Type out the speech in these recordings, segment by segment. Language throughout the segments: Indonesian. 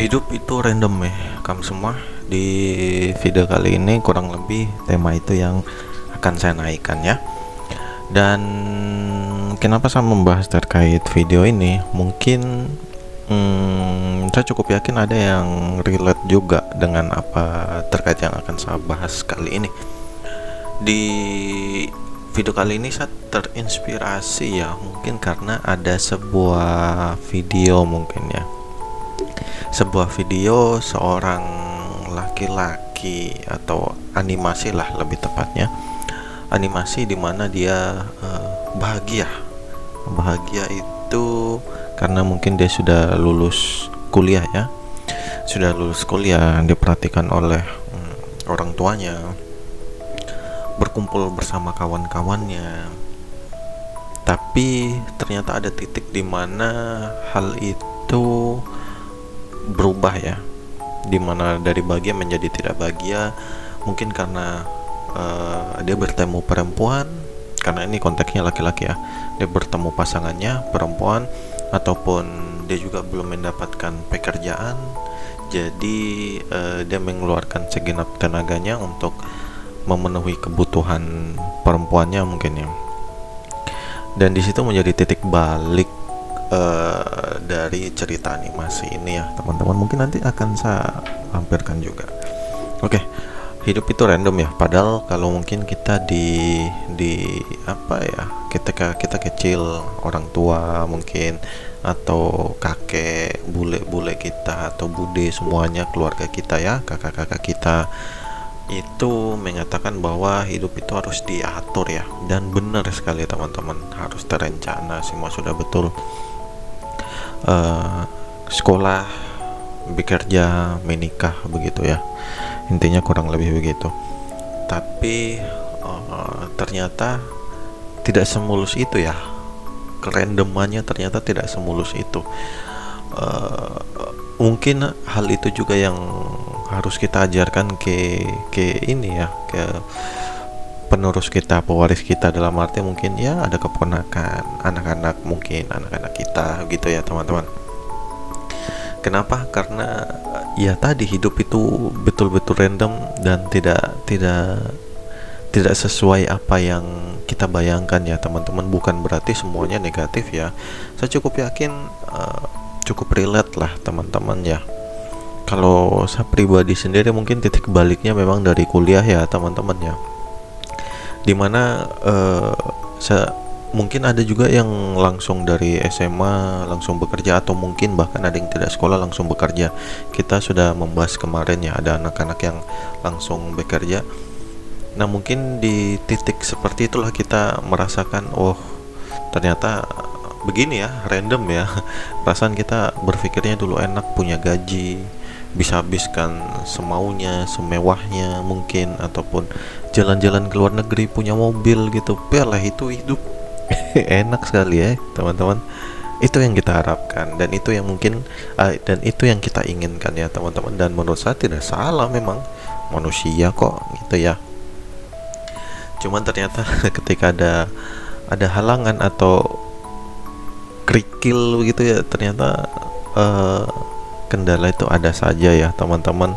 Hidup itu random ya, kamu semua. Di video kali ini kurang lebih tema itu yang akan saya naikkan ya. Dan kenapa saya membahas terkait video ini? Mungkin saya cukup yakin ada yang relate juga dengan apa terkait yang akan saya bahas kali ini. Di video kali ini saya terinspirasi ya, mungkin karena ada sebuah video mungkin ya. Sebuah video seorang laki-laki atau animasi lah lebih tepatnya, animasi dimana dia bahagia itu karena mungkin dia sudah lulus kuliah ya, diperhatikan oleh orang tuanya, berkumpul bersama kawan-kawannya. Tapi ternyata ada titik dimana hal itu berubah ya, dimana dari bahagia menjadi tidak bahagia, mungkin karena dia bertemu perempuan, karena ini konteksnya laki-laki ya, dia bertemu pasangannya perempuan, ataupun dia juga belum mendapatkan pekerjaan, jadi dia mengeluarkan segenap tenaganya untuk memenuhi kebutuhan perempuannya mungkin ya. Dan di situ menjadi titik balik dari cerita animasi ini ya teman-teman, mungkin nanti akan saya lampirkan juga. Oke, hidup itu random ya, padahal kalau mungkin kita di apa ya, ketika kita kecil, orang tua mungkin atau kakek, bule kita atau bude, semuanya keluarga kita ya, kakak-kakak kita itu mengatakan bahwa hidup itu harus diatur ya, dan benar sekali teman-teman, harus terencana, semua sudah betul. Sekolah, bekerja, menikah, begitu ya, intinya kurang lebih begitu. Tapi ternyata tidak semulus itu ya, kerandomannya ternyata tidak semulus itu. Mungkin hal itu juga yang harus kita ajarkan ke ini ya, ke penerus kita, pewaris kita, dalam arti mungkin ya ada keponakan, anak-anak, mungkin anak-anak kita gitu ya teman-teman. Kenapa? Karena ya tadi, hidup itu betul-betul random dan tidak sesuai apa yang kita bayangkan ya teman-teman. Bukan berarti semuanya negatif ya, saya cukup yakin cukup relate lah teman-teman ya. Kalau saya pribadi sendiri mungkin titik baliknya memang dari kuliah ya teman-teman ya, dimana mungkin ada juga yang langsung dari SMA langsung bekerja, atau mungkin bahkan ada yang tidak sekolah langsung bekerja. Kita sudah membahas kemarin ya, ada anak-anak yang langsung bekerja. Nah mungkin di titik seperti itulah kita merasakan, oh ternyata begini ya, random ya. Perasaan kita berpikirnya dulu enak, punya gaji, bisa habiskan semaunya, semewahnya mungkin, ataupun jalan-jalan ke luar negeri, punya mobil gitu. Lah itu hidup enak sekali ya teman-teman. Itu yang kita harapkan, dan itu yang mungkin dan itu yang kita inginkan ya teman-teman. Dan menurut saya tidak salah, memang manusia kok gitu ya. Cuman ternyata ketika ada halangan atau kerikil gitu ya, ternyata kendala itu ada saja ya teman-teman.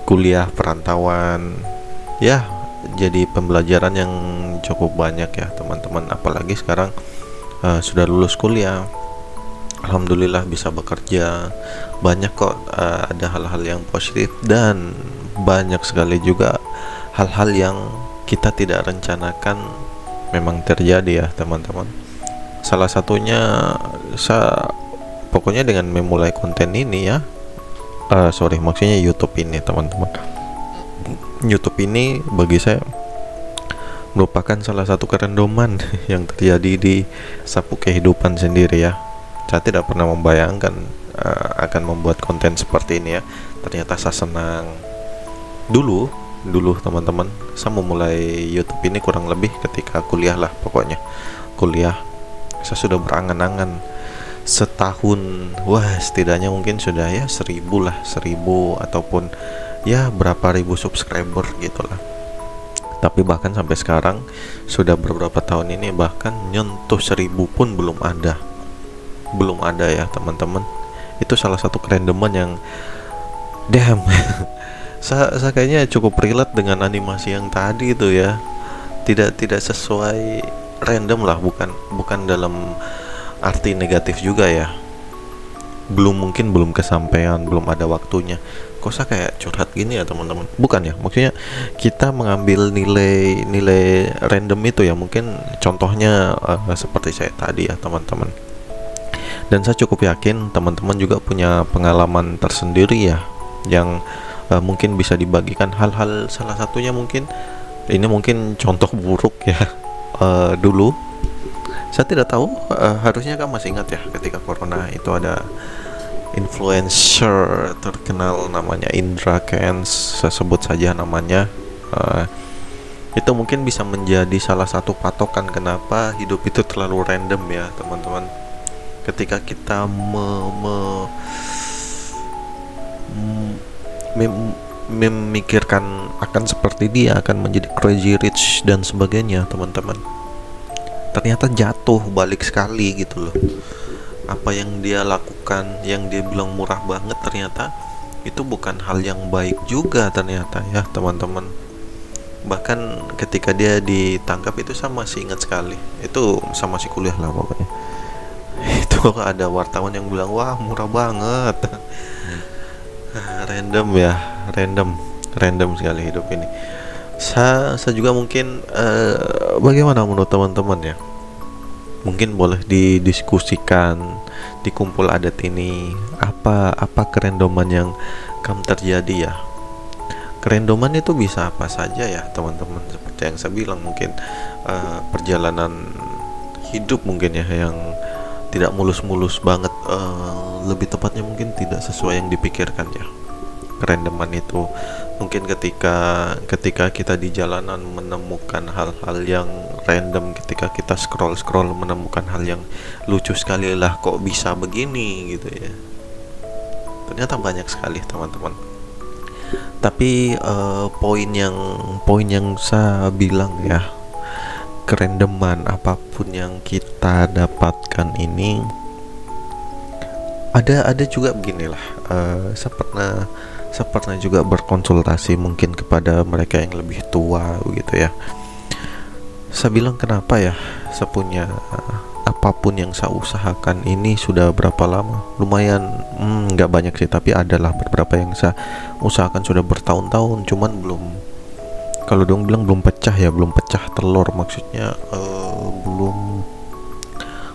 Kuliah perantauan ya jadi pembelajaran yang cukup banyak ya teman-teman. Apalagi sekarang sudah lulus kuliah, alhamdulillah bisa bekerja. Banyak kok ada hal-hal yang positif, dan banyak sekali juga hal-hal yang kita tidak rencanakan memang terjadi ya teman-teman. Salah satunya pokoknya dengan memulai konten ini ya, maksudnya YouTube ini teman-teman. YouTube ini bagi saya merupakan salah satu kerandoman yang terjadi di sapu kehidupan sendiri ya. Saya tidak pernah membayangkan akan membuat konten seperti ini ya. Ternyata saya senang. Dulu teman-teman, saya memulai YouTube ini kurang lebih ketika kuliah lah, pokoknya kuliah. Saya sudah berangan-angan setahun, wah setidaknya mungkin sudah ya 1000 ataupun ya berapa ribu subscriber gitulah. Tapi bahkan sampai sekarang sudah beberapa tahun ini, bahkan nyentuh 1000 pun belum ada ya teman-teman. Itu salah satu kerandoman yang damn. Saya kayaknya cukup relate dengan animasi yang tadi itu ya. Tidak sesuai, random lah, bukan dalam arti negatif juga ya. Mungkin belum kesampaian, belum ada waktunya. Kok saya kayak curhat gini ya teman-teman? Bukan ya, maksudnya kita mengambil nilai random itu ya, mungkin contohnya seperti saya tadi ya teman-teman. Dan saya cukup yakin teman-teman juga punya pengalaman tersendiri ya, yang mungkin bisa dibagikan. Hal-hal, salah satunya mungkin ini mungkin contoh buruk ya. Dulu saya tidak tahu, harusnya kan masih ingat ya, ketika corona itu ada influencer terkenal namanya Indra Kents, saya sebut saja namanya. Itu mungkin bisa menjadi salah satu patokan kenapa hidup itu terlalu random ya teman-teman. Ketika kita memikirkan akan seperti dia, akan menjadi crazy rich dan sebagainya teman-teman, ternyata jatuh balik sekali gitu loh. Apa yang dia lakukan, yang dia bilang murah banget, ternyata itu bukan hal yang baik juga ternyata ya teman-teman. Bahkan ketika dia ditangkap itu saya masih ingat sekali, itu sama masih kuliah lah pokoknya. Itu ada wartawan yang bilang, wah murah banget. Random ya, random sekali hidup ini. Saya juga mungkin bagaimana menurut teman-teman ya? Mungkin boleh didiskusikan di kumpul adat ini, apa kerendoman yang kamu terjadi ya. Kerendoman itu bisa apa saja ya teman-teman, seperti yang saya bilang, mungkin perjalanan hidup mungkin ya yang tidak mulus-mulus banget, lebih tepatnya mungkin tidak sesuai yang dipikirkan ya. Kerendoman itu mungkin ketika kita di jalanan menemukan hal-hal yang random, ketika kita scroll menemukan hal yang lucu sekali, lah kok bisa begini gitu ya. Ternyata banyak sekali teman-teman. Tapi poin yang saya bilang ya, kerendeman apapun yang kita dapatkan ini, ada juga beginilah. Saya pernah juga berkonsultasi mungkin kepada mereka yang lebih tua begitu ya. Saya bilang, kenapa ya saya punya apapun yang saya usahakan ini sudah berapa lama, lumayan, nggak banyak sih, tapi adalah beberapa yang saya usahakan sudah bertahun-tahun, cuman kalau dong bilang belum pecah telur, maksudnya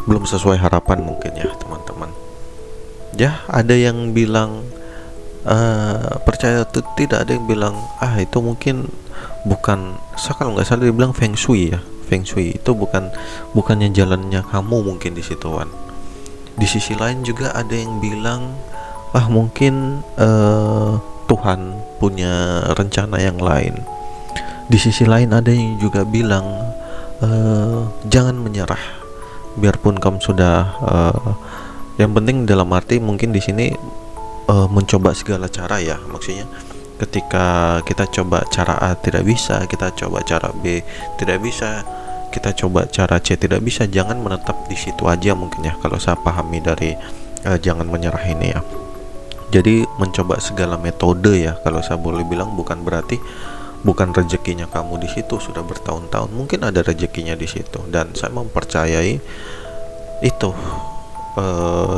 belum sesuai harapan mungkin ya teman-teman. Ya, ada yang bilang percaya atau tidak, ada yang bilang itu mungkin bukan, kalau nggak salah dia bilang feng shui ya. Feng shui itu bukannya jalannya kamu mungkin di situan. Di sisi lain juga ada yang bilang mungkin Tuhan punya rencana yang lain. Di sisi lain ada yang juga bilang jangan menyerah, biarpun kamu sudah yang penting dalam arti mungkin di sini mencoba segala cara ya, maksudnya ketika kita coba cara A tidak bisa, kita coba cara B tidak bisa, kita coba cara C tidak bisa, jangan menetap di situ aja mungkin ya, kalau saya pahami dari jangan menyerah ini ya. Jadi mencoba segala metode ya, kalau saya boleh bilang, bukan berarti bukan rezekinya kamu di situ sudah bertahun-tahun, mungkin ada rezekinya di situ, dan saya mempercayai itu.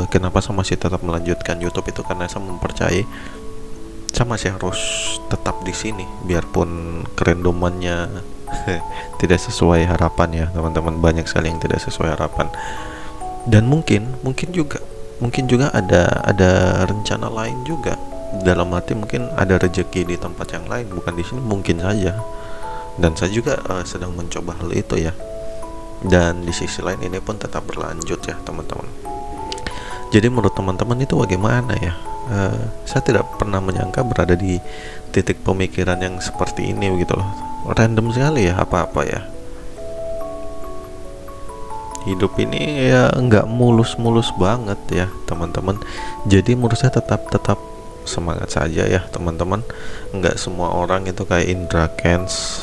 Kenapa saya masih tetap melanjutkan YouTube itu karena saya mempercayai saya masih harus tetap di sini, biarpun kerendomannya tidak sesuai harapan ya teman-teman. Banyak sekali yang tidak sesuai harapan, dan mungkin juga ada rencana lain juga, dalam arti mungkin ada rezeki di tempat yang lain, bukan di sini mungkin saja. Dan saya juga sedang mencoba hal itu ya, dan di sisi lain ini pun tetap berlanjut ya teman-teman. Jadi menurut teman-teman itu bagaimana ya? Saya tidak pernah menyangka berada di titik pemikiran yang seperti ini begitu loh. Random sekali ya apa-apa ya. Hidup ini ya nggak mulus-mulus banget ya teman-teman. Jadi menurut saya tetap semangat saja ya teman-teman. Nggak semua orang itu kayak Indra Kents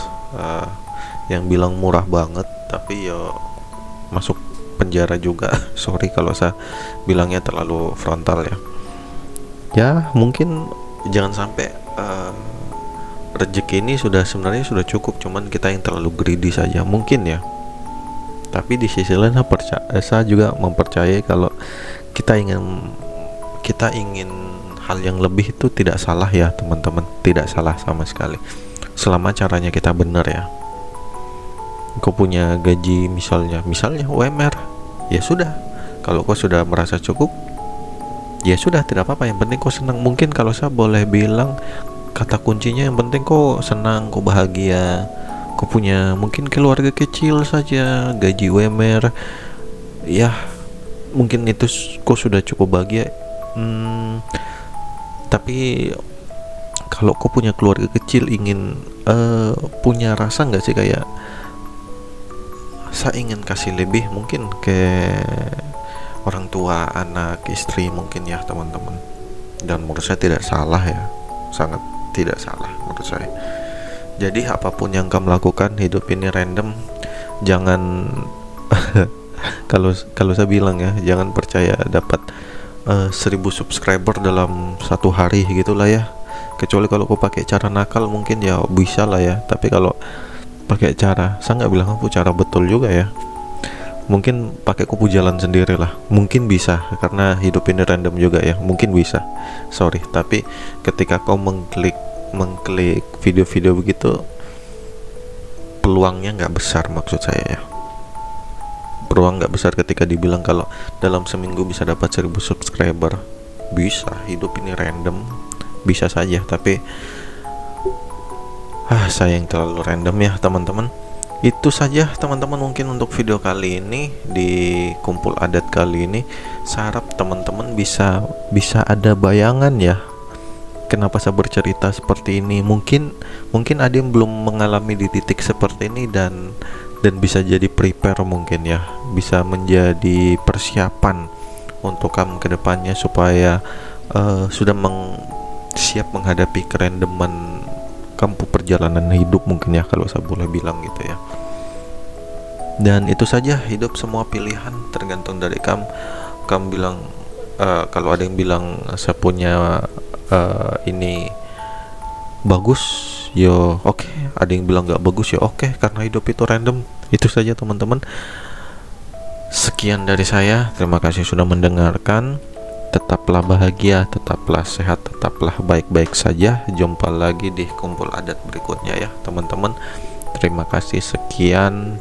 yang bilang murah banget, tapi ya masuk penjara juga. Sorry kalau saya bilangnya terlalu frontal ya. Ya mungkin jangan sampai rezeki ini sebenarnya sudah cukup, cuman kita yang terlalu greedy saja mungkin ya. Tapi di sisi lain saya juga mempercayai kalau kita ingin hal yang lebih itu tidak salah ya teman-teman, tidak salah sama sekali selama caranya kita benar ya. Kau punya gaji misalnya UMR, ya sudah, kalau kau sudah merasa cukup, ya sudah, tidak apa-apa, yang penting kau senang. Mungkin kalau saya boleh bilang, kata kuncinya yang penting kau senang, kau bahagia, kau punya mungkin keluarga kecil saja, gaji UMR, ya mungkin itu kau sudah cukup bahagia. Tapi kalau kau punya keluarga kecil, ingin punya rasa nggak sih kayak saya ingin kasih lebih mungkin ke orang tua, anak, istri mungkin ya teman-teman. Dan menurut saya tidak salah ya, sangat tidak salah menurut saya. Jadi apapun yang kamu lakukan, hidup ini random. Jangan kalau saya bilang ya, jangan percaya dapat 1000 subscriber dalam satu hari gitulah ya. Kecuali kalau kau pakai cara nakal mungkin ya bisa lah ya. Tapi kalau pakai cara, saya nggak bilang aku cara betul juga ya, mungkin pakai kupu jalan sendiri lah, mungkin bisa, karena hidup ini random juga ya, mungkin bisa, sorry. Tapi ketika kau mengklik video-video begitu, peluangnya nggak besar, maksud saya ya, peluang nggak besar ketika dibilang kalau dalam seminggu bisa dapat 1000 subscriber. Bisa, hidup ini random, bisa saja. Tapi saya yang terlalu random ya teman-teman. Itu saja teman-teman mungkin untuk video kali ini, di kumpul adat kali ini. Saya harap teman-teman bisa ada bayangan ya kenapa saya bercerita seperti ini. Mungkin ada yang belum mengalami di titik seperti ini, dan bisa jadi prepare mungkin ya, bisa menjadi persiapan untuk kamu ke depannya, supaya sudah siap menghadapi kerandoman kamu perjalanan hidup mungkin ya, kalau saya boleh bilang gitu ya. Dan itu saja, hidup semua pilihan, tergantung dari kamu bilang. Kalau ada yang bilang saya punya ini bagus, yo oke. Ada yang bilang nggak bagus, ya oke, karena hidup itu random. Itu saja teman-teman, sekian dari saya, terima kasih sudah mendengarkan. Tetaplah bahagia, tetaplah sehat, tetaplah baik-baik saja. Jumpa lagi di kumpul adat berikutnya ya teman-teman. Terima kasih, sekian.